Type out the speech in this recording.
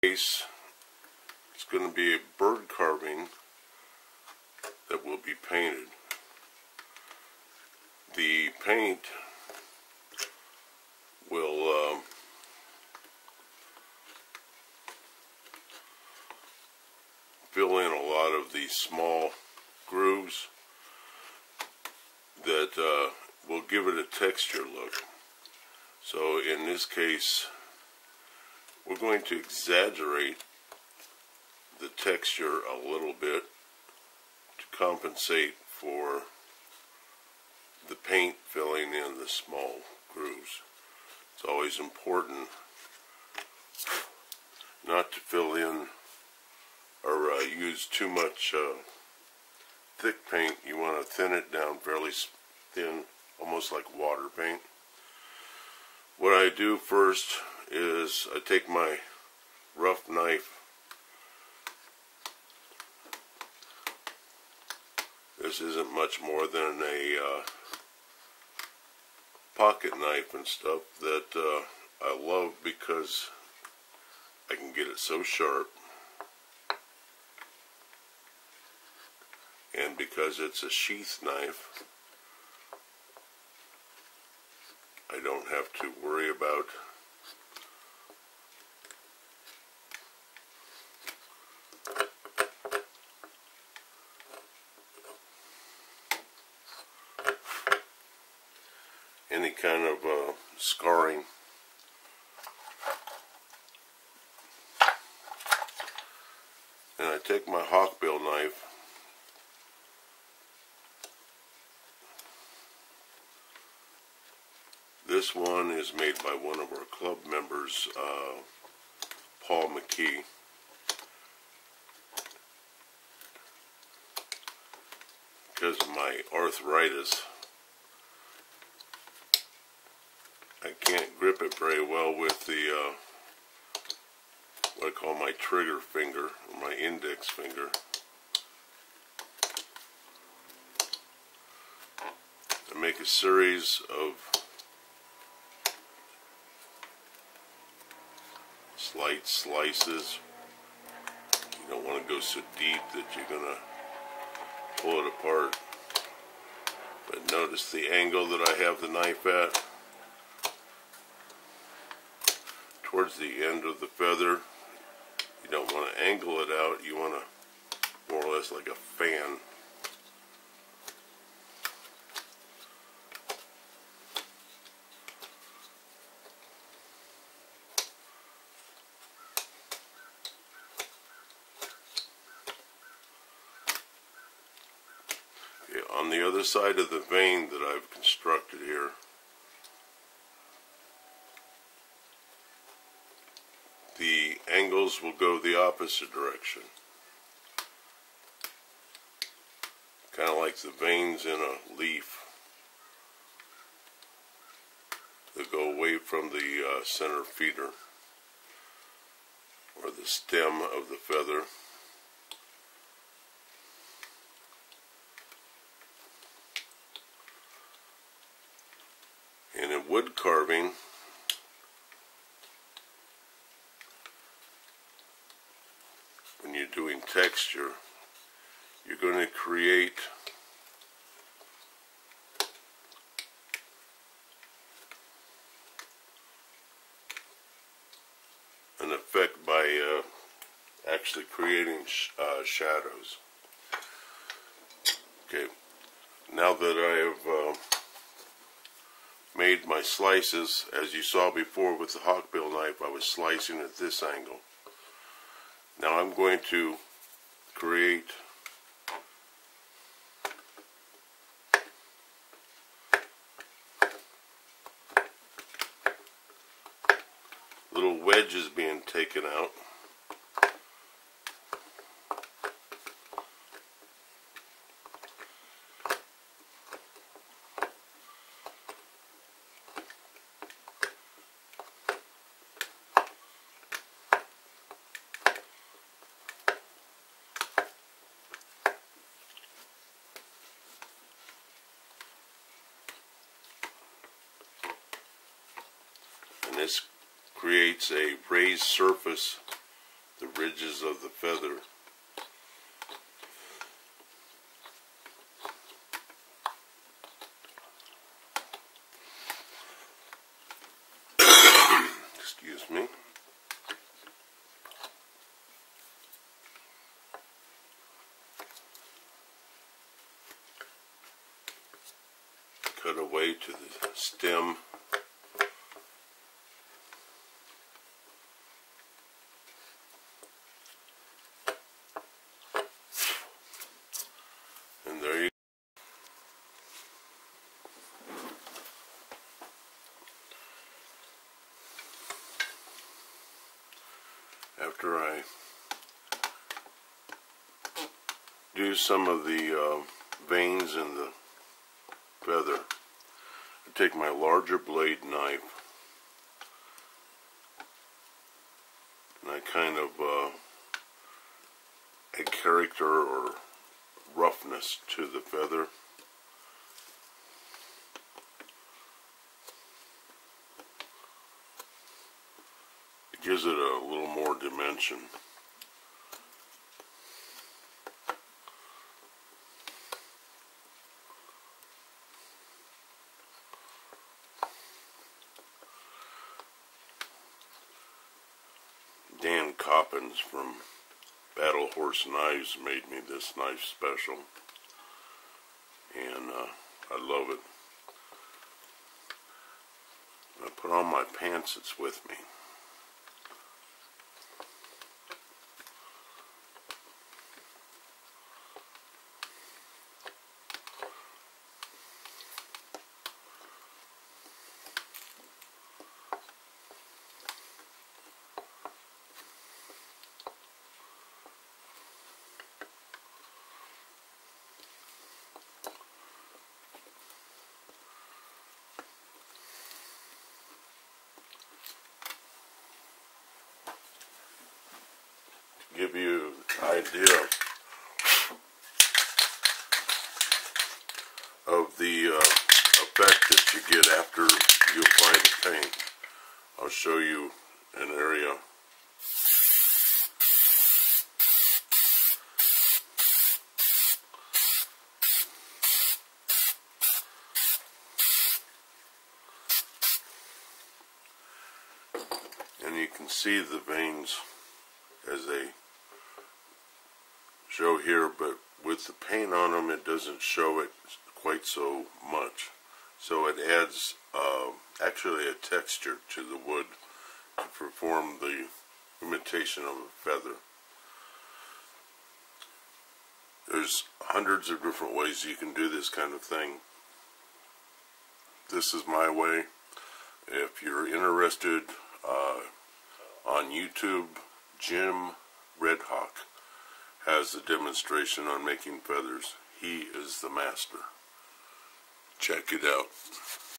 It's going to be a bird carving that will be painted. The paint will fill in a lot of these small grooves that will give it a texture look. So in this case, we're going to exaggerate the texture a little bit to compensate for the paint filling in the small grooves. It's always important not to fill in or use too much thick paint. You want to thin it down fairly thin, almost like water paint. What I do first is I take my rough knife. This isn't much more than a pocket knife and stuff that I love because I can get it so sharp, and because it's a sheath knife, I don't have to worry about any kind of scarring. And I take my hawkbill knife This one is made by one of our club members, Paul McKee. Because of my arthritis, I can't grip it very well with the what I call my trigger finger, or my index finger. I make a series of slight slices. You don't want to go so deep that you're going to pull it apart. But notice the angle that I have the knife at. Towards the end of the feather. You don't want to angle it out. You want to more or less like a fan. On the other side of the vein that I've constructed here, the angles will go the opposite direction. Kind of like the veins in a leaf that go away from the center feeder or the stem of the feather. And in wood carving, when you're doing texture, you're going to create an effect by actually creating shadows. Okay, now that I have made my slices, as you saw before with the hawkbill knife, I was slicing at this angle. Now I'm going to create little wedges being taken out. And this creates a raised surface the ridges of the feather. Excuse me. Cut away to the stem. And there you go. After I do some of the veins in the feather, I take my larger blade knife and I kind of add character or roughness to the feather. It gives it a little more dimension. Dan Coppins from Battle Horse Knives made me this knife special, and I love it. When I put on my pants, it's with me. Give you an idea of the effect that you get after you apply the paint. I'll show you an area. And you can see the veins as they show here, but with the paint on them it doesn't show it quite so much, so it adds actually a texture to the wood to perform the imitation of a feather. There's hundreds of different ways you can do this kind of thing. This is my way. If you're interested, on YouTube, JimRedHawk has a demonstration on making feathers. He is the master. Check it out.